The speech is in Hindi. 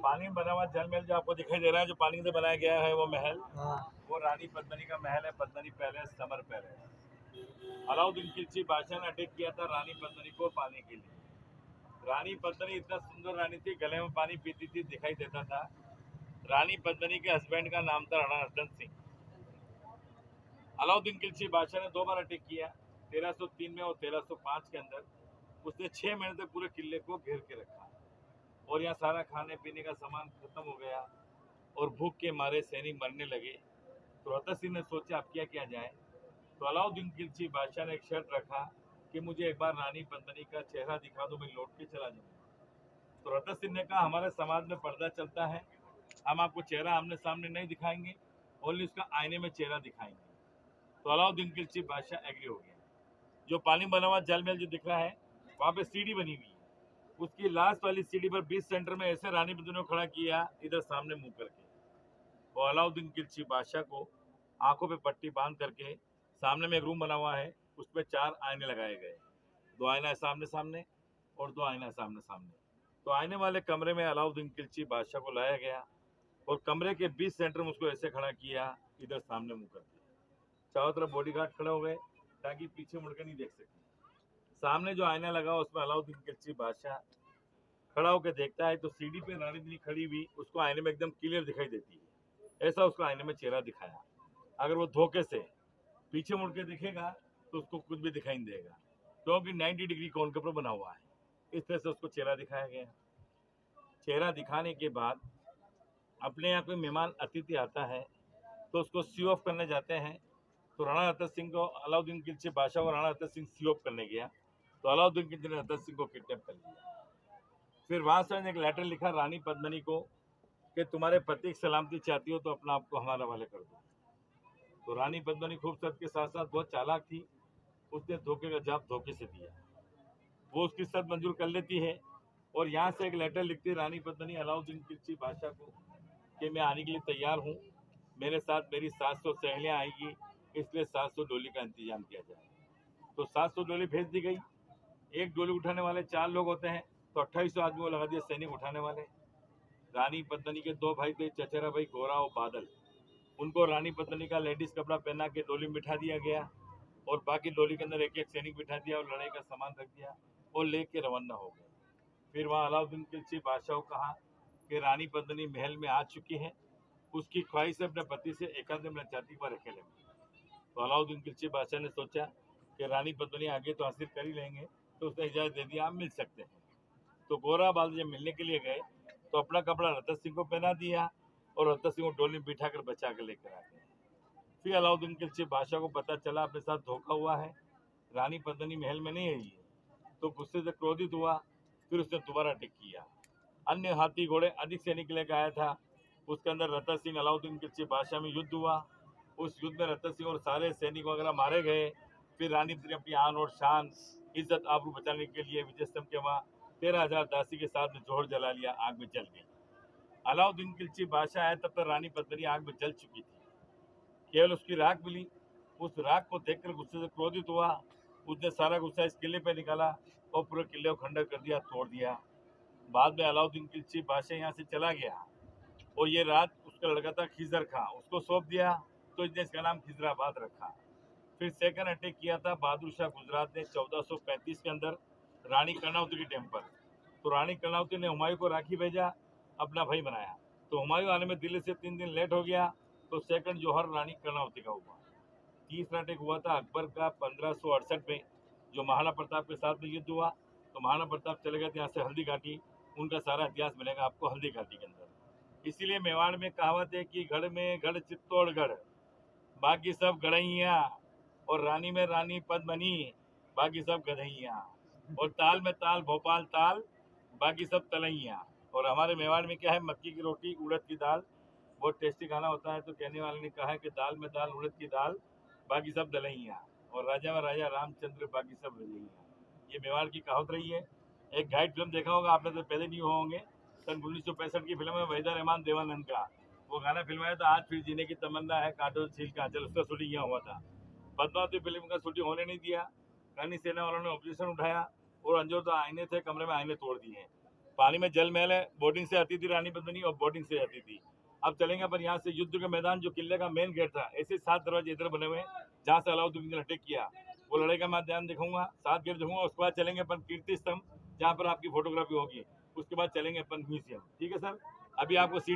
पानी में बना हुआ जल महल जो आपको दिखाई दे रहा है, जो पानी से बनाया गया है वो महल, हाँ। वो रानी पद्मिनी का महल है, Padmini palace, summer palace. Alauddin Khilji बादशाह ने अटैक किया था रानी पद्मिनी को पाने के लिए। रानी पद्मिनी इतना सुंदर रानी थी, गले में पानी पीती थी, दिखाई देता था। रानी पद्मिनी के हस्बैंड का नाम था राणा रतन सिंह। अलाउद्दीन खिलजी बादशाह ने 2 बार अटैक किया, 1303 में और 1305 के अंदर। उसने 6 महीने तक पूरे किले को घेर के रखा और यहाँ सारा खाने पीने का सामान खत्म हो गया और भूख के मारे सैनिक मरने लगे। तो रतन सिंह ने सोचा अब क्या किया जाए। तो अलाउद्दीन खिलजी बादशाह ने एक शर्त रखा कि मुझे एक बार रानी पद्मिनी का चेहरा दिखा दो, मैं लौट के चला जाऊंगा। तो रतन सिंह ने कहा हमारे समाज में पर्दा चलता है, हम आपको चेहरा आमने सामने नहीं दिखाएंगे, ओनली उसका आईने में चेहरा दिखाएंगे। तो अलाउद्दीन खिलजी बादशाह एग्री हो गया। जो पानी बना हुआ जल महल जो दिख रहा है, वहाँ पे सीढ़ी बनी हुई है। उसकी लास्ट वाली सीढ़ी पर बीच सेंटर में ऐसे रानी पद्मिनी को खड़ा किया, इधर सामने मुंह करके। और अलाउद्दीन खिलजी बादशाह को आंखों पे पट्टी बांध करके सामने में एक रूम बना हुआ है, उसमें 4 आईने लगाए गए। 2 आईना सामने सामने और 2 आईना सामने सामने। तो आईने वाले कमरे में अलाउद्दीन खिलजी बादशाह को लाया गया और कमरे के बीच सेंटर में उसको ऐसे खड़ा किया, इधर सामने मुंह करके। चारों तरफ बॉडीगार्ड खड़े हो गए ताकि पीछे मुड़कर नहीं देख सके। सामने जो आईना लगा उसमें अलाउद्दीन खिलजी बादशाह खड़ा होकर देखता है तो सीढ़ी पे रानी पद्मिनी खड़ी हुई उसको आईने में एकदम क्लियर दिखाई देती है। ऐसा उसको आईने में चेहरा दिखाया। अगर वो धोखे से पीछे मुड़ के दिखेगा तो उसको कुछ भी दिखाई नहीं देगा, क्योंकि 90 डिग्री कोण के ऊपर बना हुआ है। इस तरह से उसको चेहरा दिखाया गया। चेहरा दिखाने के बाद अपने यहाँ कोई मेहमान अतिथि आता है तो उसको सी ऑफ करने जाते हैं। तो राणा रतन सिंह को अलाउद्दीन खिलजी बादशाह को राणा रतन सिंह सी ऑफ करने गया तो अलाउद्दीन खिलजी ने रतन सिंह को किडनैप कर लिया। फिर वहां से एक लेटर लिखा रानी पद्मिनी को कि तुम्हारे पति की सलामती चाहती हो तो अपना आपको हमारे हवाले कर दो। तो रानी पद्मिनी खूबसूरत के साथ साथ बहुत चालाक थी, उसने धोखे का जवाब धोखे से दिया। वो उसकी शर्त मंजूर कर लेती है और यहाँ से एक लेटर लिखती है रानी पद्मिनी अलाउद्दीन खिलजी बादशाह को कि मैं आने के लिए तैयार हूँ, मेरे साथ मेरी 700 सहेलियाँ आएगी, इसलिए 700 डोली का इंतजाम किया जाए। तो 700 डोली भेज दी गई। एक डोली उठाने वाले 4 लोग होते हैं तो 2800 आदमी को लगा दिए सैनिक उठाने वाले। रानी पद्मिनी के 2 भाई थे, चचेरा भाई गोरा और बादल। उनको रानी पद्मिनी का लेडीज कपड़ा पहना के डोली में बिठा दिया गया और बाकी डोली के अंदर एक एक सैनिक बिठा दिया और लड़ाई का सामान रख दिया और लेके रवाना हो गए। फिर वहाँ अलाउद्दीन खिलजी बादशाह को कहा कि रानी पद्मिनी महल में आ चुकी है, उसकी ख्वाहिश अपने पति से एकांत में चाहती पर अकेले में। तो अलाउद्दीन खिलजी बादशाह ने सोचा कि रानी पद्मिनी आगे तो हासिल कर ही लेंगे, तो उसने इजाज़त दे दिया आप मिल सकते हैं। तो गोरा बादल जब मिलने के लिए गए तो अपना कपड़ा रतन सिंह को पहना दिया और रतन सिंह को डोली में बिठा कर बचा कर लेकर आ गए। फिर अलाउद्दीन खिलजी बादशाह को पता चला अपने साथ धोखा हुआ है, रानी पद्मिनी महल में नहीं आई है, तो गुस्से से क्रोधित हुआ। फिर उसने दोबारा अटैक किया। अन्य हाथी घोड़े अधिक सैनिक लेकर आया था, उसके अंदर रतन सिंह अलाउद्दीन खिलजी बादशाह में युद्ध हुआ। उस युद्ध में रतन सिंह और सारे सैनिक वगैरह मारे गए। फिर रानी पद्मिनी अपनी आन और शान इज्जत आबरू बचाने के लिए विजय स्तंभ के वहाँ 13,000 दासी के साथ में जोहर जला लिया, आग में जल गई। अलाउद्दीन खिलजी बादशाह आया तब तक रानी पद्मिनी आग में जल चुकी थी, केवल उसकी राख मिली। उस राख को देखकर गुस्से से क्रोधित हुआ। उसने सारा गुस्सा इस किले पे निकाला और पूरे किले को खंडर कर दिया, तोड़ दिया। बाद में अलाउद्दीन खिलजी बादशाह यहाँ से चला गया और ये रात उसका लड़का था खिजर खां, उसको सौंप दिया, तो इसने इसका नाम खिजराबाद रखा। फिर सेकंड अटैक किया था बहादुर शाह गुजरात ने 1435 के अंदर रानी कर्णावती के टेम्पर। तो रानी कर्णावती ने हुमायूं को राखी भेजा, अपना भाई बनाया। तो हुमायूं आने में दिल्ली से 3 दिन लेट हो गया, तो सेकंड जौहर रानी कर्णावती का हुआ। तीसरा अटैक हुआ था अकबर का 1568 में, जो महाराणा प्रताप के साथ में युद्ध हुआ। तो महाराणा प्रताप चले गए थे यहाँ से हल्दी घाटी, उनका सारा इतिहास मिलेगा आपको हल्दी घाटी के अंदर। इसीलिए मेवाड़ में कहावत है कि गढ़ में गढ़ चित्तौड़गढ़, बाकी सब गढ़ैया, और रानी में रानी पद्मिनी, बाकी सब गधैया, और ताल में ताल भोपाल ताल, बाकी सब तलैया। और हमारे मेवाड़ में क्या है, मक्की की रोटी उड़द की दाल, बहुत टेस्टी खाना होता है। तो कहने वाले ने कहा है कि दाल में दाल उड़द की दाल, बाकी सब दलैया, और राजा में राजा रामचंद्र, बाकी सब रजैया। ये मेवाड़ की कहावत रही है। एक गाइड फिल्म देखा होगा आपने, तो पैदा नहीं हुए होंगे, सन 1965 की फिल्म है वहीदा रहमान देवानंद का। वो गाना फिल्माया था आज फिर जीने की तमन्ना है, काटो झील का आंचल, उसका शूटिंग यहाँ हुआ था। पद्मावती फिल्म का शूटिंग होने नहीं दिया, रानी सेना वालों ने ऑपरेशन उठाया और अंजोर तो आईने थे कमरे में, आईने तोड़ दिए। पानी में जल महल है, बोटिंग से आती थी रानी पद्मिनी और बोटिंग से आती थी। अब चलेंगे अपन यहाँ से युद्ध के मैदान, जो किले का मेन गेट था, ऐसे 7 दरवाजे इधर बने हुए हैं जहाँ से अलाउद्दीन ने अटैक किया, वो लड़ाई का मैं ध्यान दिखाऊंगा, 7 गेट दिखाऊंगा। उसके बाद चलेंगे अपन कीर्ति स्तंभ, जहाँ पर आपकी फोटोग्राफी होगी। उसके बाद चलेंगे अपन म्यूजियम। ठीक है सर, अभी आपको सीट